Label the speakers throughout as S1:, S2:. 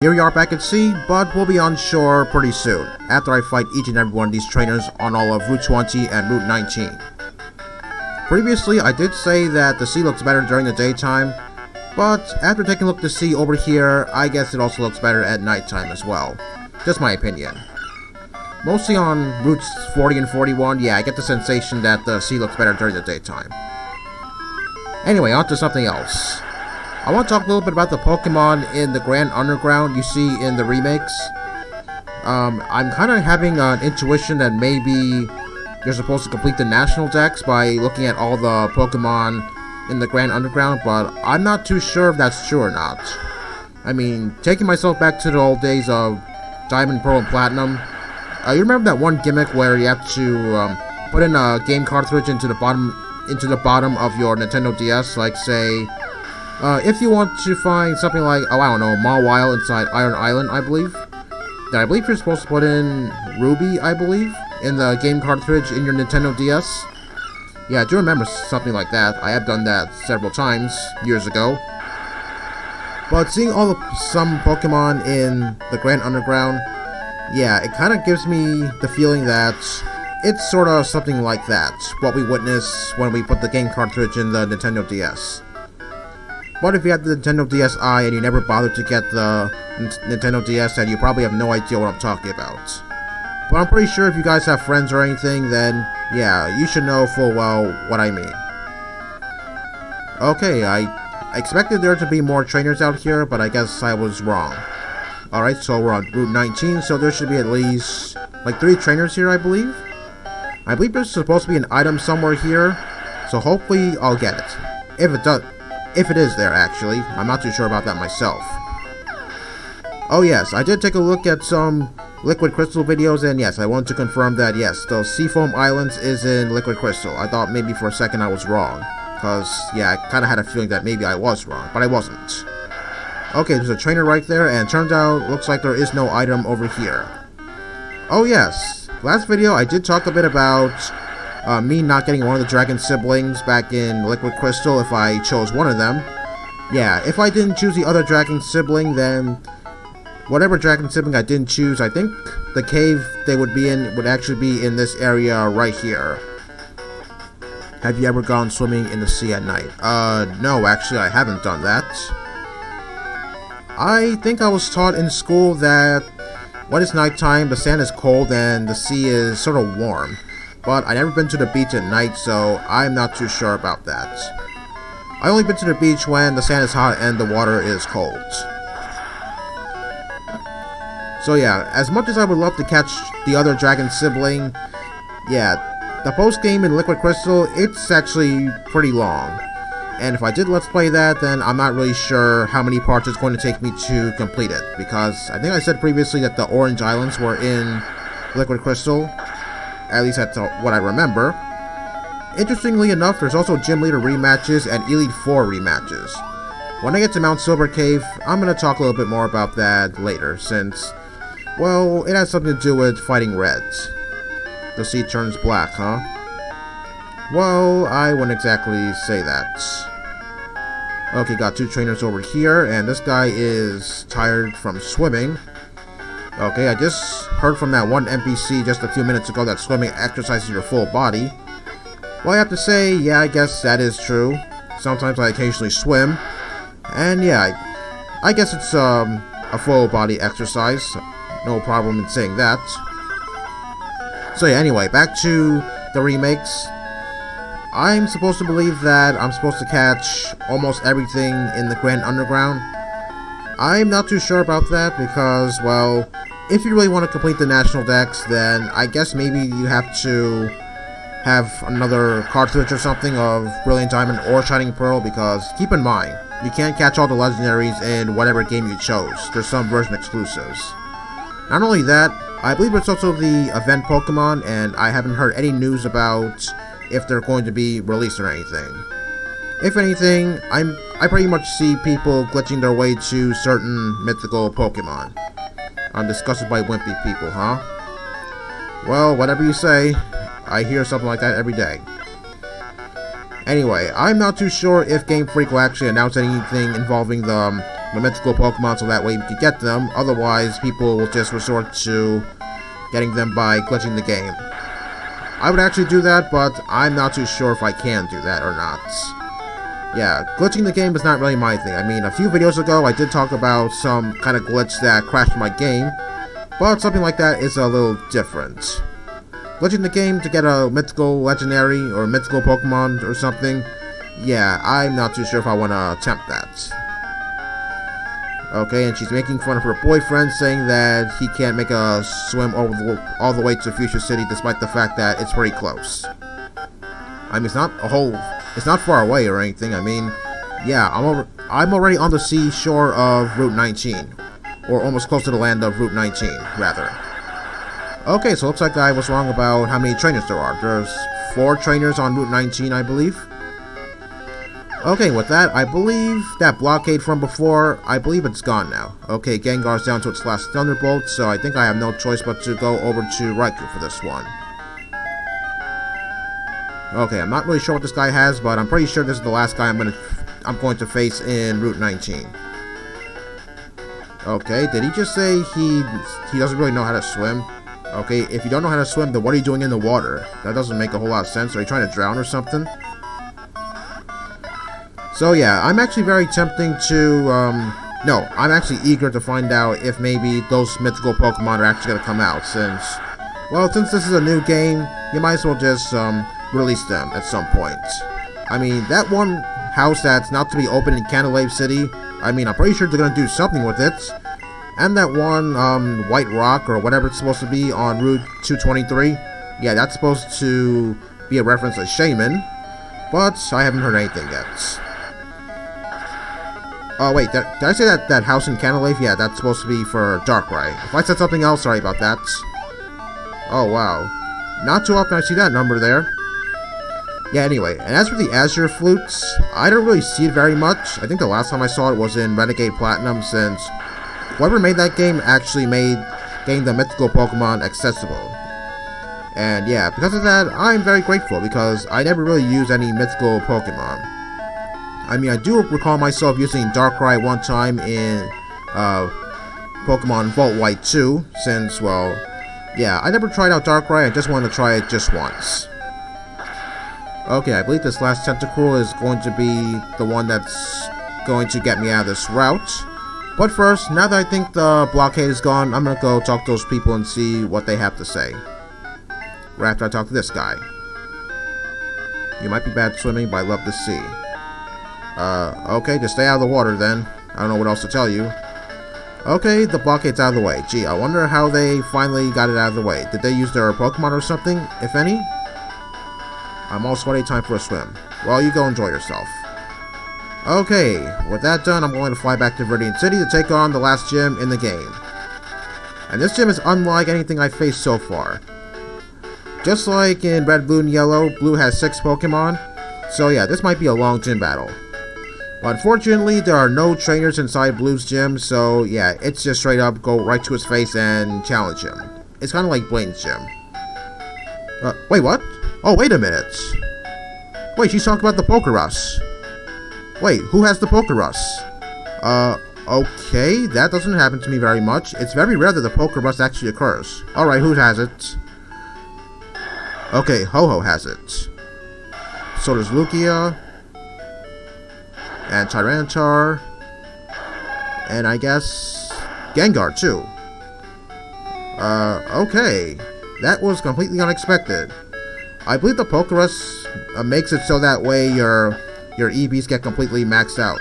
S1: Here we are back at sea, but we'll be on shore pretty soon, after I fight each and every one of these trainers on all of Route 20 and Route 19. Previously, I did say that the sea looks better during the daytime, but after taking a look at the sea over here, I guess it also looks better at nighttime as well. Just my opinion. Mostly on Routes 40 and 41, yeah, I get the sensation that the sea looks better during the daytime. Anyway, on to something else. I want to talk a little bit about the Pokemon in the Grand Underground you see in the remakes. I'm kind of having an intuition that maybe you're supposed to complete the National Dex by looking at all the Pokemon in the Grand Underground, but I'm not too sure if that's true or not. I mean, taking myself back to the old days of Diamond, Pearl, and Platinum, you remember that one gimmick where you have to put in a game cartridge into the bottom of your Nintendo DS, like say, if you want to find something like, oh, I don't know, Mawile inside Iron Island, I believe. That I believe you're supposed to put in Ruby, I believe, in the game cartridge in your Nintendo DS. Yeah, I do remember something like that. I have done that several times, years ago. But seeing some Pokemon in the Grand Underground, yeah, it kind of gives me the feeling that it's sort of something like that, what we witness when we put the game cartridge in the Nintendo DS. But if you have the Nintendo DSi and you never bothered to get the Nintendo DS, then you probably have no idea what I'm talking about. But I'm pretty sure if you guys have friends or anything, then yeah, you should know full well what I mean. Okay, I expected there to be more trainers out here, but I guess I was wrong. Alright, so we're on Route 19, so there should be at least like 3 trainers here, I believe. I believe there's supposed to be an item somewhere here, so hopefully I'll get it. If it is there, actually. I'm not too sure about that myself. Oh yes, I did take a look at some Liquid Crystal videos, and yes, I wanted to confirm that yes, the Seafoam Islands is in Liquid Crystal. I thought maybe for a second I was wrong, because yeah, I kind of had a feeling that maybe I was wrong, but I wasn't. Okay, there's a trainer right there, and turns out, looks like there is no item over here. Oh yes, last video I did talk a bit about me not getting one of the dragon siblings back in Liquid Crystal if I chose one of them. Yeah, if I didn't choose the other dragon sibling, then whatever dragon sibling I didn't choose, I think the cave they would be in would actually be in this area right here. Have you ever gone swimming in the sea at night? No, actually I haven't done that. I think I was taught in school that when it's nighttime, the sand is cold and the sea is sort of warm. But I've never been to the beach at night, so I'm not too sure about that. I've only been to the beach when the sand is hot and the water is cold. So yeah, as much as I would love to catch the other dragon sibling, yeah, the post-game in Liquid Crystal, it's actually pretty long. And if I did Let's Play that, then I'm not really sure how many parts it's going to take me to complete it. Because I think I said previously that the Orange Islands were in Liquid Crystal. At least that's what I remember. Interestingly enough, there's also Gym Leader rematches and Elite Four rematches. When I get to Mount Silver Cave, I'm going to talk a little bit more about that later, since, well, it has something to do with fighting reds. The sea turns black, huh? Well, I wouldn't exactly say that. Okay, got 2 trainers over here, and this guy is tired from swimming. Okay, I just heard from that one NPC just a few minutes ago that swimming exercises your full body. Well, I have to say, yeah, I guess that is true. Sometimes I occasionally swim. And yeah, I guess it's a full body exercise. No problem in saying that. So yeah, anyway, back to the remakes. I'm supposed to believe that I'm supposed to catch almost everything in the Grand Underground. I'm not too sure about that because, well, if you really want to complete the National Dex, then I guess maybe you have to have another cartridge or something of Brilliant Diamond or Shining Pearl, because keep in mind, you can't catch all the legendaries in whatever game you chose. There's some version exclusives. Not only that, I believe it's also the event Pokemon, and I haven't heard any news about if they're going to be released or anything. If anything, I pretty much see people glitching their way to certain mythical Pokemon. I'm disgusted by wimpy people, huh? Well, whatever you say, I hear something like that every day. Anyway, I'm not too sure if Game Freak will actually announce anything involving the the mythical Pokemon so that way we can get them. Otherwise, people will just resort to getting them by glitching the game. I would actually do that, but I'm not too sure if I can do that or not. Yeah, glitching the game is not really my thing. I mean, a few videos ago I did talk about some kind of glitch that crashed my game, but something like that is a little different. Glitching the game to get a mythical legendary or mythical Pokemon or something, yeah, I'm not too sure if I want to attempt that. Okay, and she's making fun of her boyfriend, saying that he can't make a swim all the way to Fuchsia City despite the fact that it's pretty close. I mean, it's not far away or anything. I mean, yeah, I'm already on the seashore of Route 19. Or almost close to the land of Route 19, rather. Okay, so looks like I was wrong about how many trainers there are. There's 4 trainers on Route 19, I believe. Okay, with that, I believe that blockade from before, I believe it's gone now. Okay, Gengar's down to its last Thunderbolt, so I think I have no choice but to go over to Raikou for this one. Okay, I'm not really sure what this guy has, but I'm pretty sure this is the last guy I'm going to face in Route 19. Okay, did he just say he doesn't really know how to swim? Okay, if you don't know how to swim, then what are you doing in the water? That doesn't make a whole lot of sense. Are you trying to drown or something? So yeah, I'm actually very tempting to, no, I'm actually eager to find out if maybe those mythical Pokemon are actually going to come out, since this is a new game, you might as well just, release them at some point. I mean, that one house that's not to be opened in Canalave City, I mean, I'm pretty sure they're going to do something with it. And that one, White Rock, or whatever it's supposed to be on Route 223, yeah, that's supposed to be a reference to Shaman, but I haven't heard anything yet. Oh, wait, did I say that house in Canalave? Yeah, that's supposed to be for Darkrai. If I said something else, sorry about that. Oh, wow. Not too often I see that number there. Yeah, anyway, and as for the Azure Flutes, I don't really see it very much. I think the last time I saw it was in Renegade Platinum, since whoever made that game actually made getting the mythical Pokemon accessible. And yeah, because of that, I'm very grateful, because I never really use any mythical Pokemon. I mean, I do recall myself using Darkrai one time in Pokemon Volt White 2, since, well, yeah, I never tried out Darkrai, I just wanted to try it just once. Okay, I believe this last Tentacruel is going to be the one that's going to get me out of this route. But first, now that I think the blockade is gone, I'm gonna go talk to those people and see what they have to say. Right after I talk to this guy. You might be bad at swimming, but I love the sea. Okay, just stay out of the water then. I don't know what else to tell you. Okay, the blockade's out of the way. Gee, I wonder how they finally got it out of the way. Did they use their Pokemon or something, if any? I'm all sweaty, time for a swim. Well, you go enjoy yourself. Okay, with that done, I'm going to fly back to Viridian City to take on the last gym in the game. And this gym is unlike anything I've faced so far. Just like in Red, Blue, and Yellow, Blue has 6 Pokemon, so yeah, this might be a long gym battle. But unfortunately, there are no trainers inside Blue's gym, so yeah, it's just straight up go right to his face and challenge him. It's kind of like Blaine's gym. Wait, what? Oh, wait a minute. Wait, she's talking about the Pokerus. Wait, who has the Pokerus? Okay, that doesn't happen to me very much. It's very rare that the Pokerus actually occurs. Alright, who has it? Okay, Ho-Ho has it. So does Lugia. And Tyranitar. And I guess Gengar, too. Okay. That was completely unexpected. I believe the Pokerus makes it so that way your EVs get completely maxed out.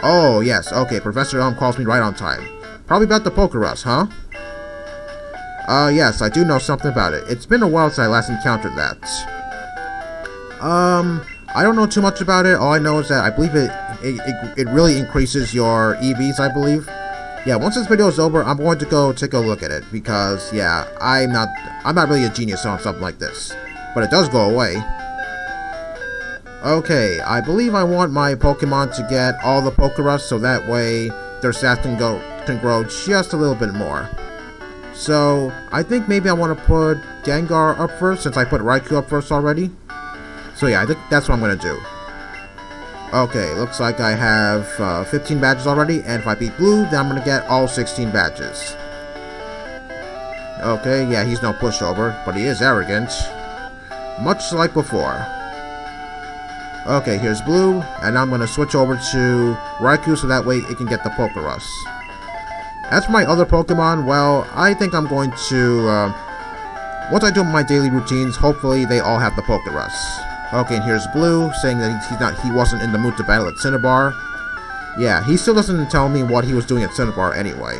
S1: Oh, yes. Okay, Professor Elm calls me right on time. Probably about the Pokerus, huh? Yes, I do know something about it. It's been a while since I last encountered that. I don't know too much about it. All I know is that I believe it really increases your EVs, I believe. Yeah, once this video is over, I'm going to go take a look at it, because, yeah, I'm not really a genius on something like this. But it does go away. Okay, I believe I want my Pokemon to get all the Pokerus, so that way their stats can grow just a little bit more. So, I think maybe I want to put Gengar up first, since I put Raikou up first already. So yeah, I think that's what I'm going to do. Okay, looks like I have 15 badges already, and if I beat Blue, then I'm gonna get all 16 badges. Okay, yeah, he's no pushover, but he is arrogant. Much like before. Okay, here's Blue, and I'm gonna switch over to Raikou so that way it can get the Pokerus. As for my other Pokemon, well, I think I'm going to, once I do my daily routines, hopefully they all have the Pokerus. Okay, and here's Blue, saying that he wasn't in the mood to battle at Cinnabar. Yeah, he still doesn't tell me what he was doing at Cinnabar anyway.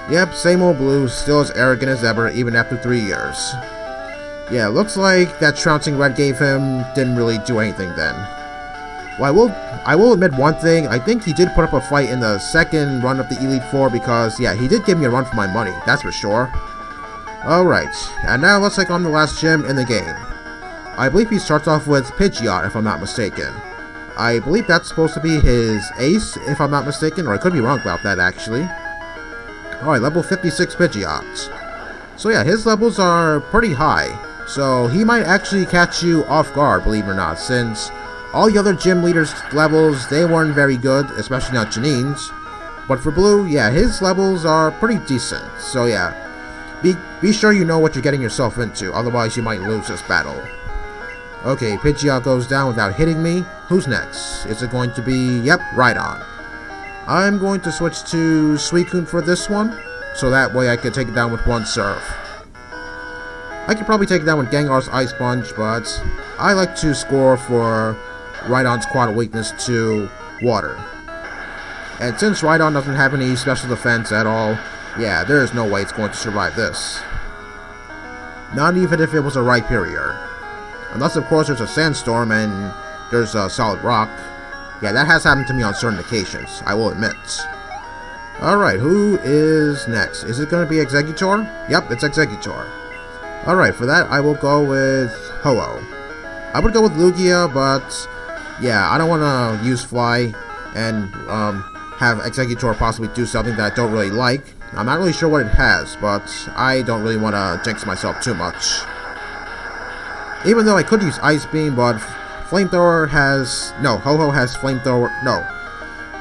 S1: Yep, same old Blue, still as arrogant as ever, even after 3 years. Yeah, looks like that trouncing Red gave him didn't really do anything then. Well, I will admit one thing, I think he did put up a fight in the second run of the Elite Four because, yeah, he did give me a run for my money, that's for sure. Alright, and now let's take on the last gym in the game. I believe he starts off with Pidgeot, if I'm not mistaken. I believe that's supposed to be his ace, if I'm not mistaken, or I could be wrong about that, actually. Alright, level 56 Pidgeot. So yeah, his levels are pretty high, so he might actually catch you off guard, believe it or not, since all the other gym leaders' levels, they weren't very good, especially not Janine's. But for Blue, yeah, his levels are pretty decent, so yeah. Be sure you know what you're getting yourself into, otherwise you might lose this battle. Okay, Pidgeot goes down without hitting me. Who's next? Is it going to be... Yep, Rhydon. I'm going to switch to Suicune for this one, so that way I can take it down with one serve. I could probably take it down with Gengar's Ice Punch, but I like to score for Rhydon's quad weakness to water. And since Rhydon doesn't have any special defense at all, yeah, there is no way it's going to survive this. Not even if it was a Rhyperior. Unless, of course, there's a Sandstorm and there's a Solid Rock. Yeah, that has happened to me on certain occasions, I will admit. Alright, who is next? Is it going to be Exeggutor? Yep, it's Exeggutor. Alright, for that, I will go with Ho-Oh. I would go with Lugia, but yeah, I don't want to use Fly and have Exeggutor possibly do something that I don't really like. I'm not really sure what it has, but I don't really want to jinx myself too much. Even though I could use Ice Beam, but Flamethrower has... No, Ho-Oh has Flamethrower... No.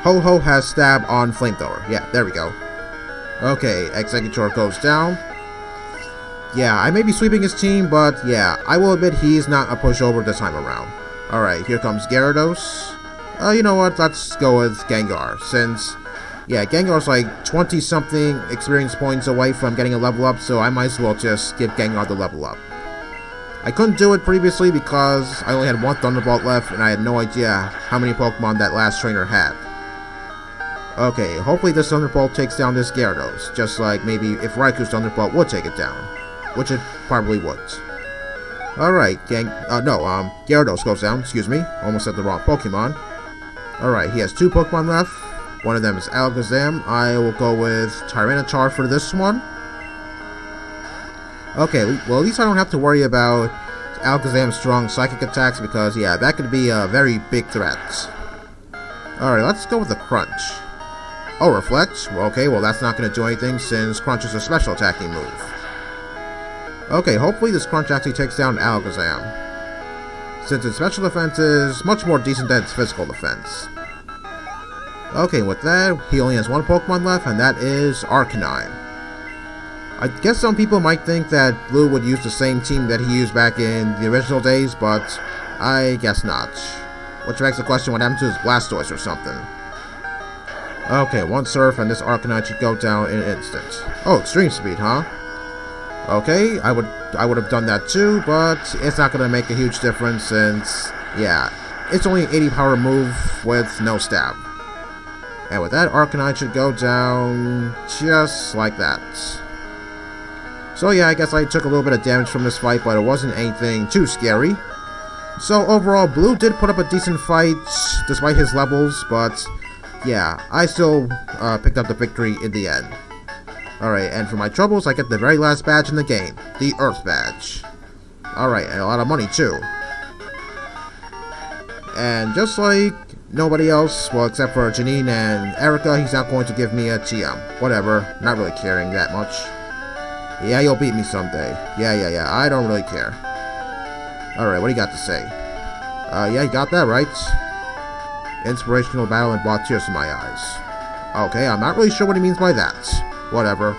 S1: Ho-Oh has Stab on Flamethrower. Yeah, there we go. Okay, Exeggutor goes down. Yeah, I may be sweeping his team, but yeah, I will admit he's not a pushover this time around. Alright, here comes Gyarados. You know what, let's go with Gengar, since... Yeah, Gengar's like 20-something experience points away from getting a level up, so I might as well just give Gengar the level up. I couldn't do it previously because I only had one Thunderbolt left and I had no idea how many Pokemon that last trainer had. Okay, hopefully this Thunderbolt takes down this Gyarados, just like maybe if Raikou's Thunderbolt would take it down, which it probably would. Alright, Gyarados goes down, excuse me, almost said the wrong Pokemon. Alright, he has 2 Pokemon left, one of them is Alakazam. I will go with Tyranitar for this one. Okay, well at least I don't have to worry about Alakazam's strong psychic attacks because, yeah, that could be a very big threat. Alright, let's go with the Crunch. Oh, Reflect? Well, okay, well that's not going to do anything since Crunch is a special attacking move. Okay, hopefully this Crunch actually takes down Alakazam, since its special defense is much more decent than its physical defense. Okay, with that, he only has 1 Pokemon left, and that is Arcanine. I guess some people might think that Blue would use the same team that he used back in the original days, but I guess not. Which begs the question, what happened to his Blastoise or something? Okay, 1 Surf, and this Arcanine should go down in an instant. Oh, Extreme Speed, huh? Okay, I would have done that too, but it's not going to make a huge difference since, yeah, it's only an 80 power move with no stab. And with that, Arcanine should go down just like that. So yeah, I guess I took a little bit of damage from this fight, but it wasn't anything too scary. So overall, Blue did put up a decent fight, despite his levels, but yeah, I still picked up the victory in the end. Alright, and for my troubles, I get the very last badge in the game, the Earth Badge. Alright, and a lot of money too. And just like nobody else, well except for Janine and Erica, he's not going to give me a TM. Whatever, not really caring that much. Yeah, you'll beat me someday. Yeah, I don't really care. Alright, what do you got to say? Yeah, you got that right. Inspirational battle and brought tears to my eyes. Okay, I'm not really sure what he means by that. Whatever.